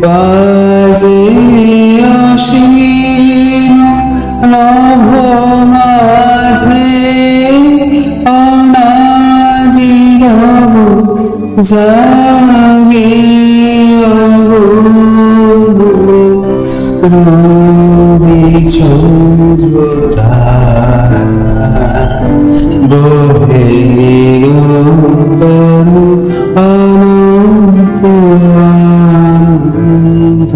বাজে অসীম নভ মাঝে অনাদি রব জাগে রবি চন্দ্র তারা বহে নিরন্তর অনন্ত আনন্দ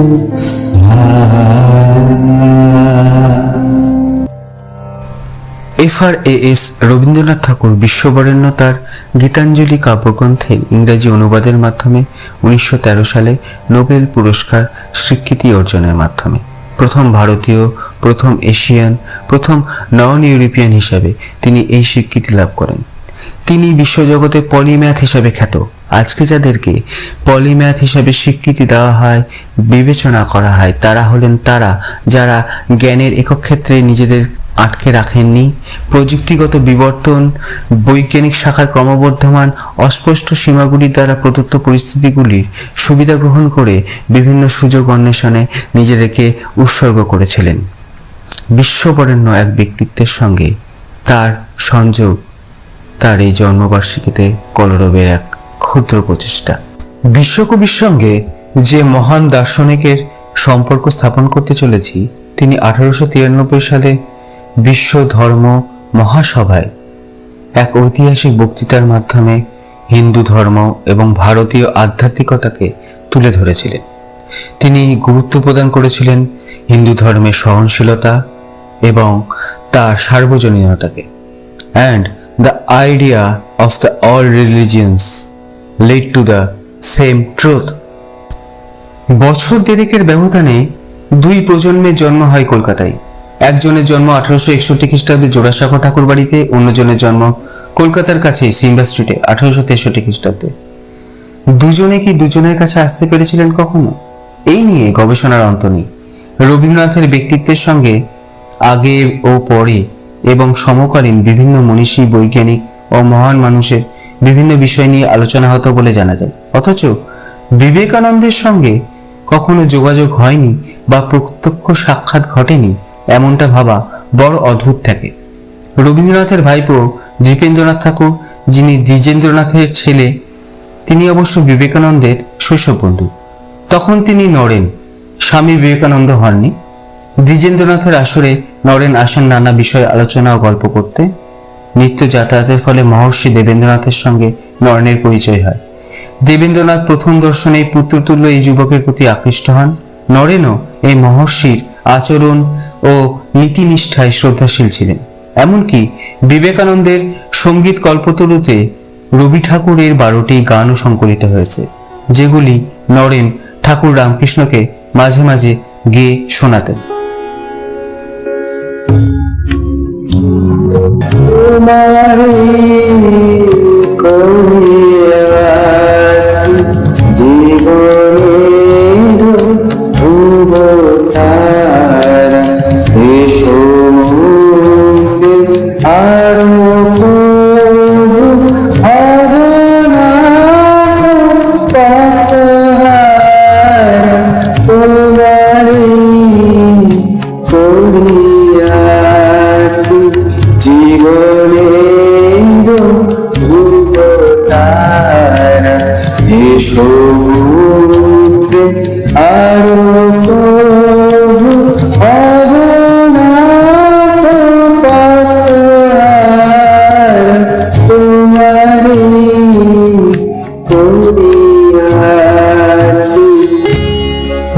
FRAS রবীন্দ্রনাথ ঠাকুর বিশ্ববরেণ্য তার গীতাঞ্জলি কাব্যগ্রন্থের ইংরেজি অনুবাদের মাধ্যমে 1913 সালে নোবেল পুরস্কার স্বীকৃতি অর্জনের মাধ্যমে প্রথম ভারতীয়, প্রথম এশিয়ান, প্রথম নন ইউরোপিয়ান হিসাবে তিনি এই স্বীকৃতি লাভ করেন। তিনি বিশ্বজগতে পলিম্যাথ হিসাবে খ্যাত। আজকে যাদেরকে পলিম্যাথ হিসাবে স্বীকৃতি দেওয়া হয়, বিবেচনা করা হয়, তারা হলেন তারা যারা জ্ঞানের একক ক্ষেত্রে নিজেদের আটকে রাখেননি, প্রযুক্তিগত বিবর্তন, বৈজ্ঞানিক শাখার ক্রমবর্ধমান অস্পষ্ট সীমাগুলির দ্বারা প্রদত্ত পরিস্থিতিগুলির সুবিধা গ্রহণ করে বিভিন্ন সুযোগ অন্বেষণে নিজেদেরকে উৎসর্গ করেছিলেন। বিশ্ববরেণ্য এক ব্যক্তিত্বের সঙ্গে তার সংযোগ তার এই জন্মবার্ষিকীতে কলরবের এক ক্ষুদ্র প্রচেষ্টা। বিশ্বকবির সঙ্গে যে মহান দার্শনিকের সম্পর্ক স্থাপন করতে চলেছি, তিনি 1893 সালে বিশ্ব ধর্ম মহাসভায় এক ঐতিহাসিক বক্তৃতার মাধ্যমে হিন্দু ধর্ম এবং ভারতীয় আধ্যাত্মিকতাকে তুলে ধরেছিলেন। তিনি গুরুত্ব প্রদান করেছিলেন হিন্দু ধর্মের সহনশীলতা এবং তার সার্বজনীনতাকে। And the idea of the all religions lead to the same truth. বছর দেড়েকের ব্যবধানে দুই প্রজন্মের জন্ম হয় কলকাতায়। একজনের জন্ম 1861 খ্রিস্টাব্দে জোড়াসাঁকো ঠাকুর বাড়িতে, অন্যজনের জন্ম কলকাতার কাছে সিম্বা স্ট্রিটে 1863 খ্রিস্টাব্দে। দুজনে কি দুজনের কাছে আসতে পেরেছিলেন কখনো? এই নিয়ে গবেষণার অন্ত নেই। রবীন্দ্রনাথের ব্যক্তিত্বের সঙ্গে আগে ও পরে এবং সমকালীন বিভিন্ন মনীষী, বৈজ্ঞানিক ও মহান মানুষের বিভিন্ন বিষয় নিয়ে আলোচনা হতো বলে জানা যায়। অথচ বিবেকানন্দের সঙ্গে কখনো যোগাযোগ হয়নি বা প্রত্যক্ষ সাক্ষাৎ ঘটেনি, এমনটা ভাবা বড় অদ্ভুত থাকে। রবীন্দ্রনাথের ভাইপো নৃপেন্দ্রনাথ ঠাকুর, যিনি দ্বিজেন্দ্রনাথের ছেলে, তিনি অবশ্য বিবেকানন্দের শৈশব বন্ধু। তখন তিনি নরেন, স্বামী বিবেকানন্দ হননি। দ্বিজেন্দ্রনাথের আসরে নরেন আসেন নানা বিষয়ে আলোচনা ও গল্প করতে। নিত্য যাতায়াতের ফলে মহর্ষি দেবেন্দ্রনাথের সঙ্গে নরেনের পরিচয় হয়। দেবেন্দ্রনাথ প্রথম দর্শনেই পুত্রতুল্য এই যুবকের প্রতি আকৃষ্ট হন। নরেনও এই মহর্ষির আচরণ ও নীতিনিষ্ঠায় শ্রদ্ধাশীল ছিলেন। এমনকি বিবেকানন্দের সঙ্গীত কল্পতরুতে রবি ঠাকুরের 12টি গানও সংকলিত হয়েছে, যেগুলি নরেন ঠাকুর রামকৃষ্ণকে মাঝে মাঝে গেয়ে শোনাতেন।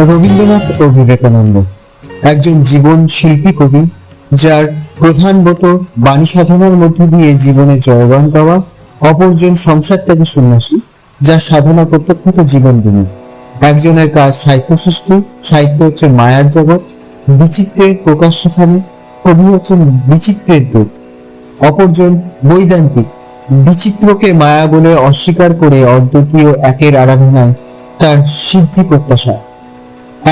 রবীন্দ্রনাথ ও বিবেকানন্দ একজন জীবন শিল্পী কবি, যার প্রধানত বাণী সাধনার মধ্য দিয়ে জীবনে জয়গান গাওয়া, অপরজন সংসার ত্যাগী সন্ন্যাসী, যার সাধনা প্রত্যক্ষত জীবন বিনি। একজনের কাজ সাহিত্য সৃষ্টি, সাহিত্য হচ্ছে মায়ার জগৎ, বিচিত্রের প্রকাশ সেখানে, কবি হচ্ছেন বিচিত্রের দূত। অপরজন বৈদান্তিক, বিচিত্রকে মায়া বলে অস্বীকার করে অদ্বিতীয় একের আরাধনায় তার সিদ্ধি প্রত্যাশা।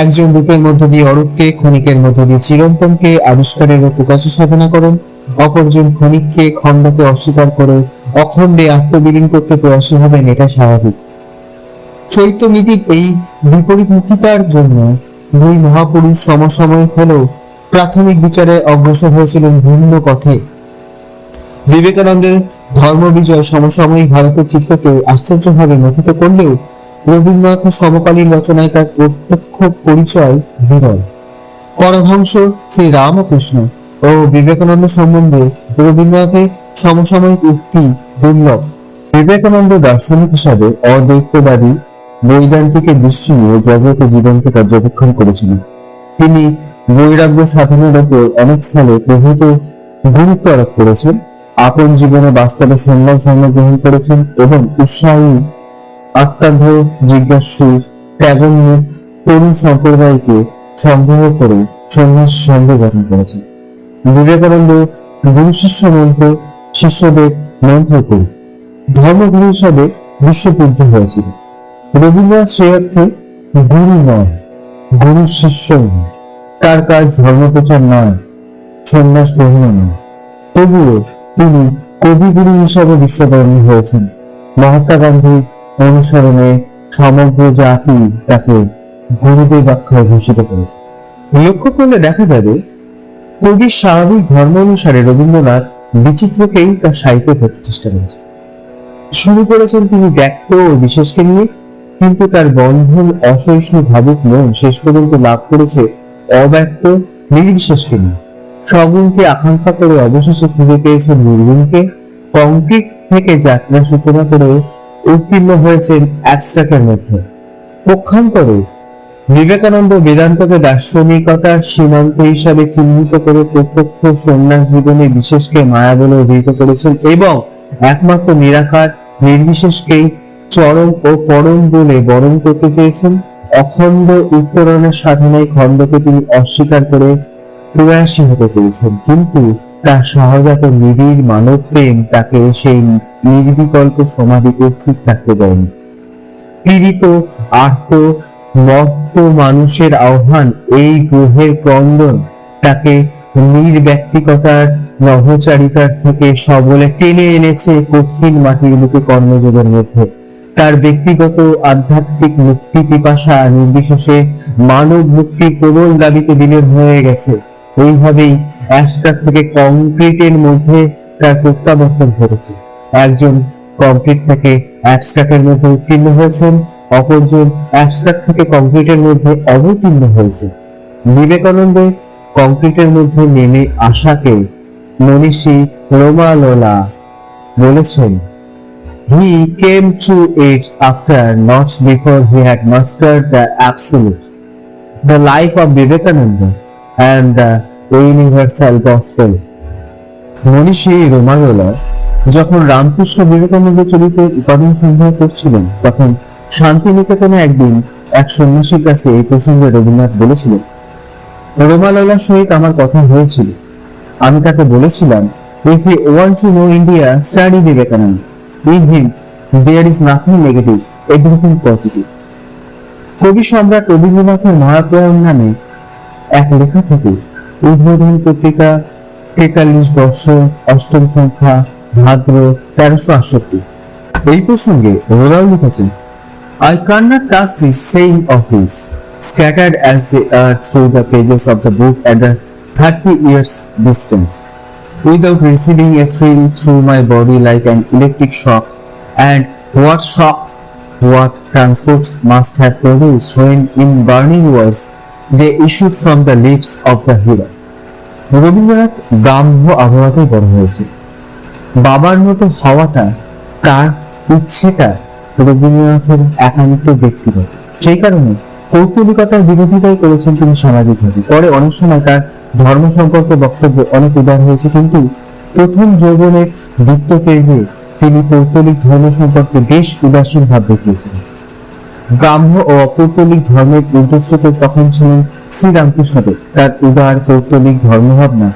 একজন রূপের মধ্য দিয়ে অরূপকে, ক্ষণিকের মধ্য দিয়ে চিরন্তনকে আবিষ্কারের ও প্রকাশের সাধনা করেন। অপরজন ক্ষণিককে, খণ্ডকে অস্বীকার করে অখণ্ডে আত্মবিলীন করতে প্রয়াসী হবেন, এটা স্বাভাবিক। চৈত্য নীতির এই বিপরীতমুখিতার জন্য দুই মহাপুরুষ সমসাময়িক হলেও প্রাথমিক বিচারে অগ্রসর হয়েছিলেন ভিন্ন পথে। বিবেকানন্দের ধর্ম বিজয় সমসাময়িক ভারতের চিত্রকে আশ্চর্যভাবে নথিত করলেও রবীন্দ্রনাথের সমকালীন রচনায় তার প্রত্যক্ষ পরিচয় বিরল। পরমহংস শ্রী রামকৃষ্ণ ও বিবেকানন্দ সম্বন্ধে রবীন্দ্রনাথের সমসাময়িক উক্তি দুর্লভ। বিবেকানন্দ দার্শনিক হিসাবে অদ্বৈতবাদী বৈদান্তিকের দৃষ্টি নিয়ে জগতে জীবনকে পর্যবেক্ষণ করেছিলেন। তিনি বৈরাগ্য সাধনের উপর অনেক স্থলে প্রভূত গুরুত্ব আরোপ করেছেন। আপন জীবনে বাস্তবে সন্ন্যাস ধর্ম গ্রহণ করেছেন এবং উৎসাহী আত্মাধ জিজ্ঞাসু ত্যাগোন্মুখ তরুণ সম্প্রদায়কে সংগ্রহ করে সন্ন্যাস সংঘ গঠন করেছেন। বিবেকানন্দ গুরু শিষ্য মন্ত্র শিষ্যদের মন্ত্র করে ধর্মগুরু হিসাবে বিশ্ববুদ্ধ হয়েছিল। রবীন্দ্রনাথ সে অর্থে গুরু নয়, গুরু শিষ্য নয়। তার কাজ ধর্মপ্রচার নয়, সন্ন্যাস গ্রহণ নয়। তবুও তিনি কবিগুরু হিসাবে বিশ্ববরণ্য হয়েছেন। মহাত্মা গান্ধীর অনুসরণে সমগ্র জাতি তাকে গুরুদেব আখ্যায় ভূষিত করেছে। লক্ষ্য করলে দেখা যাবে কবির স্বাভাবিক ধর্ম অনুসারে রবীন্দ্রনাথ বিচিত্রকেই তার সাহিত্যে ধরতে চেষ্টা করেছেন। শুরু করেছেন তিনি ব্যক্ত ও বিশেষকে নিয়ে, কিন্তু তার বন্ধন অসহিষ্ণু ভাবুক মন শেষ পর্যন্ত লাভ করেছে অব্যক্ত নির্বিশেষকে নিয়ে। সগুণকে আকাঙ্ক্ষা করে অবশেষে খুঁজে পেয়েছেন নির্গুণকে। কংক্রিট থেকে যাত্রা সূচনা করে উত্তীর্ণ হয়েছেন অ্যাবস্ট্রাক্টের মধ্যে। পক্ষান্তরে বিবেকানন্দ বেদান্তকে দার্শনিকতার সীমান্ত হিসাবে চিহ্নিত করে প্রত্যক্ষ সন্ন্যাস জীবনে বিশেষকে মায়া বলে অভিহিত করেছেন এবং একমাত্র নিরাকার নির্বিশেষকেই চরম ও পরম বলে বরণ করতে চেয়েছেন। অখণ্ড উত্তরণের সাধনায় খণ্ডকে তিনি অস্বীকার করে প্রয়াসী হতে চেয়েছেন, কিন্তু তার সহজাত নিবিড় মানব প্রেম তাকে সেই নির্বিকল্প সমাধিতে স্থির থাকতে দেয়নি। পীড়িত আর্ত মত্ত মানুষের আহ্বান, এই গ্রহের ক্রন্দন তাকে নির্ব্যক্তিকতার নভোচারিতার থেকে সবলে টেনে এনেছে কঠিন মাটির বুকে কর্মযোগের মধ্যে। তার ব্যক্তিগত আধ্যাত্মিক মুক্তি পিপাসা নির্বিশেষে মানব মুক্তির প্রবল দাবিতে বিলীন হয়ে গেছে। এইভাবেই অ্যাবস্ট্রাক্ট থেকে কংক্রিটের মধ্যে তার প্রত্যাবর্তন ঘটেছে। একজন কংক্রিট থেকে অ্যাবস্ট্রাক্টের মধ্যে উত্তীর্ণ হয়েছেন, অপরজন অ্যাবস্ট্রাক্ট থেকে কংক্রিটের মধ্যে অবতীর্ণ হয়েছে। বিবেকানন্দের কংক্রিটের মধ্যে নেমে আসাকে মনীষী রোমালোলা বলেছেন, he came to it after, not before he had mastered the absolute, the life of Vivekananda and the universal gospel. মনীষী রোমালোলা যখন রামকৃষ্ণ বিবেকানন্দ চরিত্রের উপাদান সংগ্রহ করছিলেন, তখন শান্তিনিকেতনে একদিন এক সন্ন্যাসীর কাছে এই প্রসঙ্গে রবীন্দ্রনাথ বলেছিলেন, রোমালোলার সহিত আমার কথা হয়েছিল। আমি তাকে বলেছিলাম, if you want to know India, study Vivekananda. In him there is nothing negative, everything positive. কবি সম্রাট রবীন্দ্রনাথের মহাপ্রয়াণ নামে এক লেখা থেকে উদ্বোধন পত্রিকা 43 বর্ষ 8ম সংখ্যা ভাদ্র 1368। এই প্রসঙ্গে রোলাও লিখেছেন, I cannot touch this saying of his, scattered as they are through the pages of the book at the 30 years distance, without receiving a thrill through my body like an electric shock, and what shocks, what transports must have produced when in burning words they issued from the lips of the hero. Rabindranath গ্রাম্য আবহাওয়াতেই বড় হয়েছে। বাবার মতো হওয়াটা, তার ইচ্ছেটা রবীন্দ্রনাথের একান্ত ব্যক্তিগত। সেই কারণে কৌতুলিকতার বিরোধিতাই করেছেন তিনি সামাজিকভাবে। পরে অনেক সময় তার ধর্ম সম্পর্কে বক্তব্য অনেক উদার হয়েছে, কিন্তু প্রথম যৌবনের দীপ্ত তেজে তিনি পৌত্তলিক ধর্ম সম্পর্কে বেশ উদাসীন ভাব দেখিয়েছিলেন। ব্রাহ্ম ও অপৌত্তলিক ধর্মের ঊর্ধ্বস্রোতে তখন ছিলেন শ্রীরামকৃষ্ণদেব। তার উদার পৌত্তলিক ধর্মভাবনা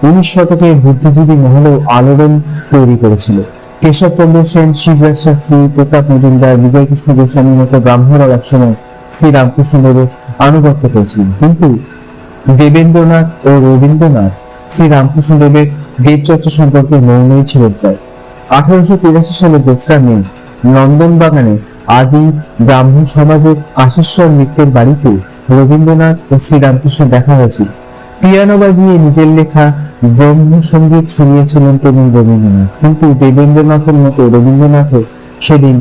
19 শতকের বুদ্ধিজীবী মহলেও আলোড়ন তৈরি করেছিল। কেশবচন্দ্র সেন, শিবরাজ শাস্ত্রী, প্রতাপ মজুমদার, বিজয় কৃষ্ণ গোস্বামীর মতো ব্রাহ্মণরাও একসময় শ্রীরামকৃষ্ণদেবের আনুগত্য করেছিলেন, কিন্তু দেবেন্দ্রনাথ ও রবীন্দ্রনাথ শ্রীরামকৃষ্ণদেবের দেবচর্চা সম্পর্কে মৌনই ছিলেন প্রায়। 1883 সালে 2রা মে নন্দন বাগানে আদি ব্রাহ্ম সমাজের আশীর্ষণ মিত্রের বাড়িতে রবীন্দ্রনাথ ও শ্রীরামকৃষ্ণ দেখা হয়েছিল। পিয়ানো বাজিয়ে নিজের লেখা ব্রহ্মসঙ্গীত শুনিয়েছিলেন তরুণ রবীন্দ্রনাথ। কিন্তু দেবেন্দ্রনাথের মতো রবীন্দ্রনাথও সেদিন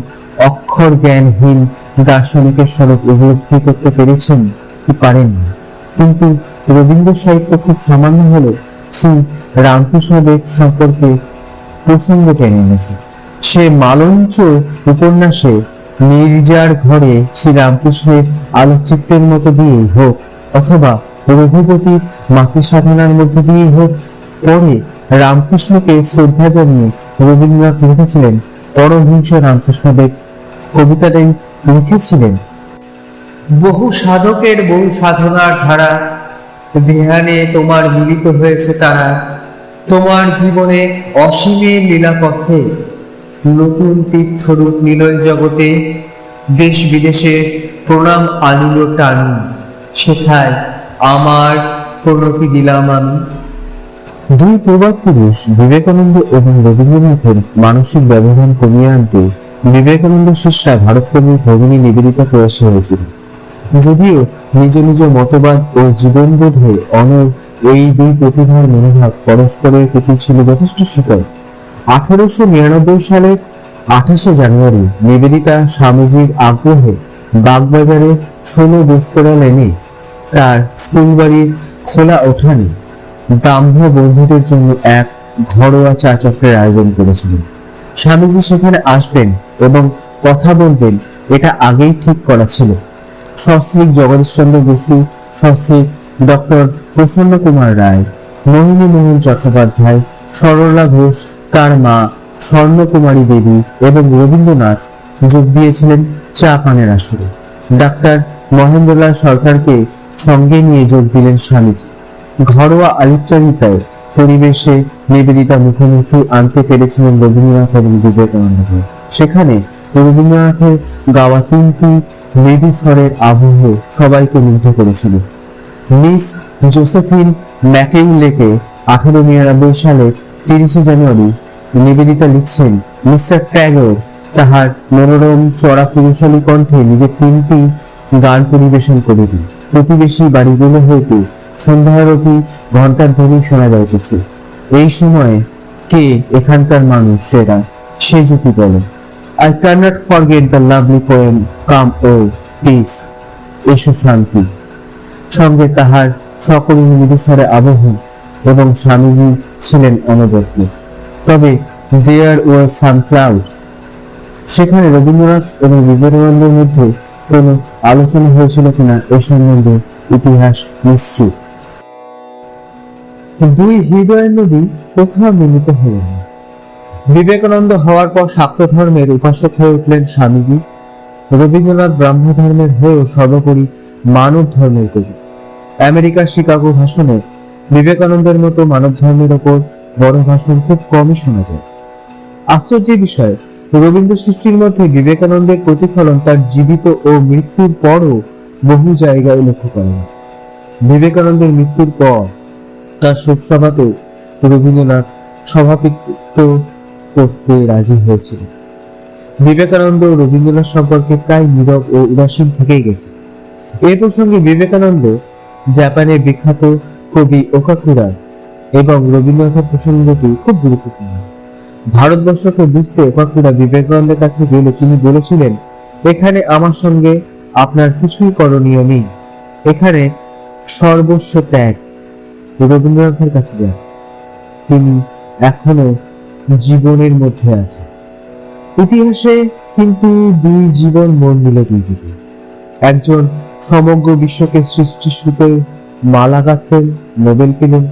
অক্ষর জ্ঞানহীন দার্শনিকের স্বরূপ উপলব্ধি করতে পেরেছেন কি পারেননি। কিন্তু রবীন্দ্র সাহিত্য খুব সামান্য হলে শ্রী রামকৃষ্ণদেব সম্পর্কে প্রসঙ্গ টেনে এনেছে। সে মালঞ্চ উপন্যাসে নীরজার ঘরে শ্রী রামকৃষ্ণের আলোকচিত্রের মতো দিয়েই হোক, অথবা রঘুপতির মাতৃ সাধনার মধ্য দিয়েই হোক, পরে রামকৃষ্ণকে শ্রদ্ধা জানিয়ে রবীন্দ্রনাথ লিখেছিলেন পরমহংস রামকৃষ্ণদেব। কবিতাটাই লিখেছিলেন, বহু সাধকের বহু সাধনার ধারা, ধ্যানে তোমার মিলিত হয়েছে তারা, তোমার জীবনে অসীমের লীলা পথে, নতুন তীর্থরূপ নিলয় জগতে, দেশ বিদেশে প্রণাম আনিল টানি, সেথায় আমার প্রণতি দিলাম আমি। দুই প্রবাদ পুরুষ বিবেকানন্দ এবং রবীন্দ্রনাথের মানসিক ব্যবধান কমিয়ে আনতে বিবেকানন্দ শিষ্যা ভারতকর্মী ভগিনী নিবেদিতা প্রয়াসী হয়েছিল। যদিও নিজ নিজ মতবাদ ও জীবনবোধে অনড় এই দুই প্রতিভার মনোভাব পরস্পরের প্রতি ছিল যথেষ্ট শীতল। 1899 সালের 28 জানুয়ারি নিবেদিতা স্বামীজির আগ্রহে বাগবাজারে 16 বোস্তরা লেনে তার স্কুল বাড়ির খোলা উঠানে ব্রাহ্ম বন্ধুদের জন্য এক ঘরোয়া চা চক্রের আয়োজন করেছিলেন। স্বামীজি সেখানে আসবেন এবং কথা বলবেন, এটা আগেই ঠিক করা ছিল। সস্ত্রীক জগদীশচন্দ্র বসু, সস্ত্রীক ডক্টর প্রসন্ন কুমার রায়, মোহিনী মোহন চট্টোপাধ্যায়, সরলা ঘোষ, তার মা স্বর্ণকুমারী দেবী এবং রবীন্দ্রনাথ যোগ দিয়েছিলেন চা পানের আসরে। ডাক্তার মহেন্দ্রলাল সরকারকে সঙ্গে নিয়ে যোগ দিলেন স্বামীজি। ঘরোয়া আলিপচারিতায় পরিবেশে নিবেদিতা মুখোমুখি আনতে পেরেছিলেন রবীন্দ্রনাথ এবং বিবেকানন্দকে। সেখানে রবীন্দ্রনাথের গাওয়া তিনটি মৃদু স্বরের আবহ সবাইকে মুগ্ধ করেছিল। মিস জোসেফিন ম্যাকিনলেকে 1899 সালের 30 জানুয়ারি নিবেদিতা লিখছেন, মিস্টার ট্যাগর তাহার মনোরম চড়া পুরুষালী কণ্ঠে নিজের তিনটি গান পরিবেশন করিলেন। প্রতিবেশী বাড়িগুলো হইতে সন্ধ্যারতি ঘন্টার ধ্বনি শোনা যাইতেছে। এই সময় কে এখানকার মানুষ সেরা সে যদি বলে, I cannot forget the lovely poem Come O Peace, এসো শান্তি। সঙ্গে তাহার সকলের মৃদুস্বরে আবহ এবং স্বামীজি ছিলেন অনবদ্য। তবে দেয়ার ওয়াজ সাম ক্লাউড, সেখানে রবীন্দ্রনাথ এবং বিবেকানন্দের মধ্যে কোনো আলোচনা হয়েছিল কিনা এ সম্বন্ধে ইতিহাস নিশ্চিত। দুই হৃদয়ের নদী কোথাও মিলিত হলেন। বিবেকানন্দ হওয়ার পর শাক্ত ধর্মের উপাসক হয়ে উঠলেন স্বামীজি। রবীন্দ্রনাথ ব্রাহ্ম ধর্মের হয়েও সর্বোপরি মানব ধর্মের কবি। আমেরিকার শিকাগো ভাষণে বিবেকানন্দের মতো মানব ধর্মের ওপর বড় ভাষণ খুব কমই শোনা যায়। আশ্চর্যের বিষয়, রবীন্দ্র সৃষ্টির মধ্যে বিবেকানন্দের প্রতিফলন তার জীবিত ও মৃত্যুর পরও বহু জায়গায় লক্ষ্য করা যায়। বিবেকানন্দের মৃত্যুর পর তার শোকসভাতে রবীন্দ্রনাথ সভাপতিত্ব করতে রাজি হয়েছিল। বিবেকানন্দ ও রবীন্দ্রনাথ সম্পর্কে প্রায় নীরব ও উদাসীন থেকেই গেছে। এ প্রসঙ্গে বিবেকানন্দ জাপানের বিখ্যাত কবি ওকাকুরা এবং রবীন্দ্রনাথের প্রসঙ্গটি খুব গুরুত্বপূর্ণ। ভারতবর্ষকে বুঝতে ওকাকুরা বিবেকানন্দের কাছে গেলে তিনি বলেছিলেন, এখানে আমার সঙ্গে আপনার কিছুই করণীয় নেই, এখানে সর্বস্ব ত্যাগ। রবীন্দ্রনাথের কাছে যান, তিনি এখনো জীবনের মধ্যে আছেন। ইতিহাসে কিন্তু দুই জীবন মন মিল দুই দিকে। একজন সমগ্র বিশ্বকে সৃষ্টির সুতে মালা গাঁথলেন, নোবেল পেলেন।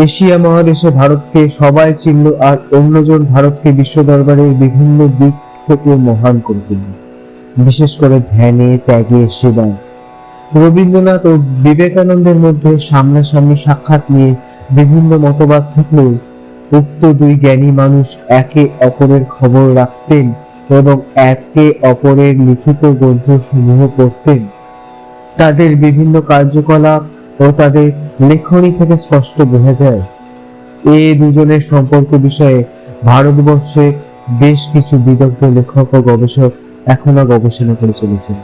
এশিয়া মহাদেশে ভারতকে সবাই চিনল, আর অন্যজন ভারতকে বিশ্ব দরবারের বিভিন্ন দিক থেকে মহান করে তুলল, বিশেষ করে ধ্যানে, ত্যাগে, সেবায়। রবীন্দ্রনাথ ও বিবেকানন্দের মধ্যে সামনাসামনি সাক্ষাৎ নিয়ে বিভিন্ন মতবাদ থাকলেও উক্ত দুই জ্ঞানী মানুষ একে অপরের খবর রাখতেন এবং একে অপরের লিখিত গ্রন্থ সমূহ পড়তেন। তাদের বিভিন্ন কার্যকলাপ ও তাদের লেখনী থেকে স্পষ্ট বোঝা যায়। এই দুজনের সম্পর্ক বিষয়ে ভারতবর্ষে বেশ কিছু বিদগ্ধ লেখক ও গবেষক এখনো গবেষণা করে চলেছেন।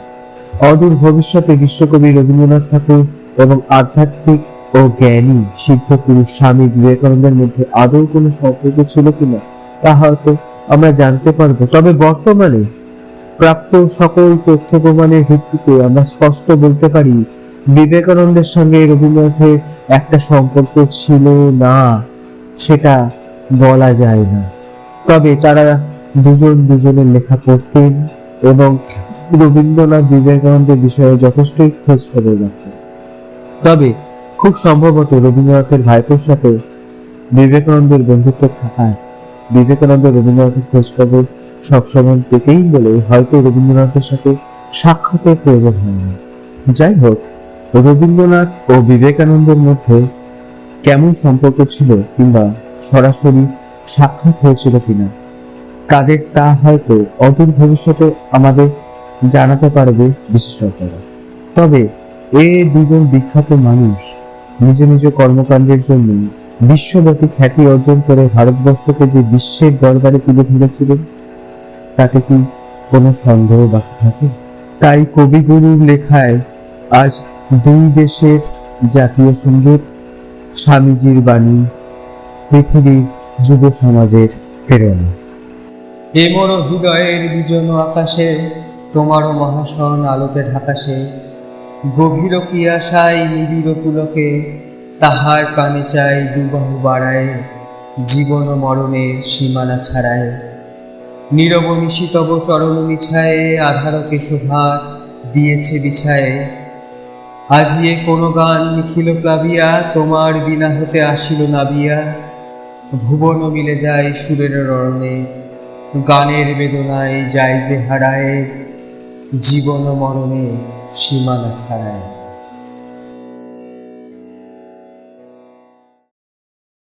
অদূর ভবিষ্যতে বিশ্বকবি রবীন্দ্রনাথ ঠাকুর এবং আধ্যাত্মিক ও জ্ঞানী সিদ্ধ পুরুষ স্বামী বিবেকানন্দের মধ্যে আদৌ কোনো সম্পর্ক ছিল কিনা তা হয়তো আমরা জানতে পারবো। তবে বর্তমানে প্রাপ্ত সকল তথ্য প্রমাণের ভিত্তিতে আমরা স্পষ্ট বলতে পারি বিবেকানন্দের সঙ্গে রবীন্দ্রনাথের একটা সম্পর্ক ছিল না, সেটা বলা যায় না। তবে তারা দুজন দুজনের লেখা পড়তেন এবং রবীন্দ্রনাথ বিবেকানন্দের বিষয়ে যথেষ্টই খোঁজ খবর রাখতেন। তবে খুব সম্ভবত রবীন্দ্রনাথের ভাইপোর সাথে বিবেকানন্দের বন্ধুত্ব থাকায় বিবেকানন্দ রবীন্দ্রনাথের খোঁজ খবর সবসময় পেতেই বলে হয়তো রবীন্দ্রনাথের সাথে সাক্ষাতের প্রয়োজন হয়নি। যাই হোক, রবীন্দ্রনাথ ও বিবেকানন্দের মধ্যে কেমন সম্পর্ক ছিল কিংবা সরাসরি সাক্ষাৎ হয়েছিল কিনা তাদের তা হয়তো অদূর ভবিষ্যতে আমাদের জানাতে পারবে বিশেষজ্ঞরা। তবে এই দুজন বিখ্যাত মানুষ নিজ নিজ কর্মকাণ্ডের জন্য বিশ্বব্যাপী খ্যাতি অর্জন করে ভারতবর্ষকে যে বিশ্বের দরবারে তুলে ধরেছিলেন তাতে কি কোনো সন্দেহ বাকি থাকে? তাই কবিগুরুর লেখায় আজ দুই দেশের জাতীয় সঙ্গীত, স্বামীজির বাণী, পৃথিবীর যুব সমাজের প্রেরণা। এ মোর হৃদয়ের বিজন আকাশে তোমারও মহাশন আলোতে ঢাকাশে, গভীর কি আশায় নিবিড় পুলকে তাহার প্রাণে চাই দুবাহু বাড়ায়, জীবন মরণের সীমানা ছাড়ায় নীরব নিশিতব চরণ নিছায়ে আধারকে শোভার দিয়েছে বিছায়ে, আজিয়ে কোনো গান নিখিল প্লাবিয়া তোমার বিনা হতে আসিল নাবিয়া, ভুবন মিলে যায় সুরের রণে গানের বেদনায় যায় যে হারায়, জীবন মরণে সীমানা ছাড়ায়।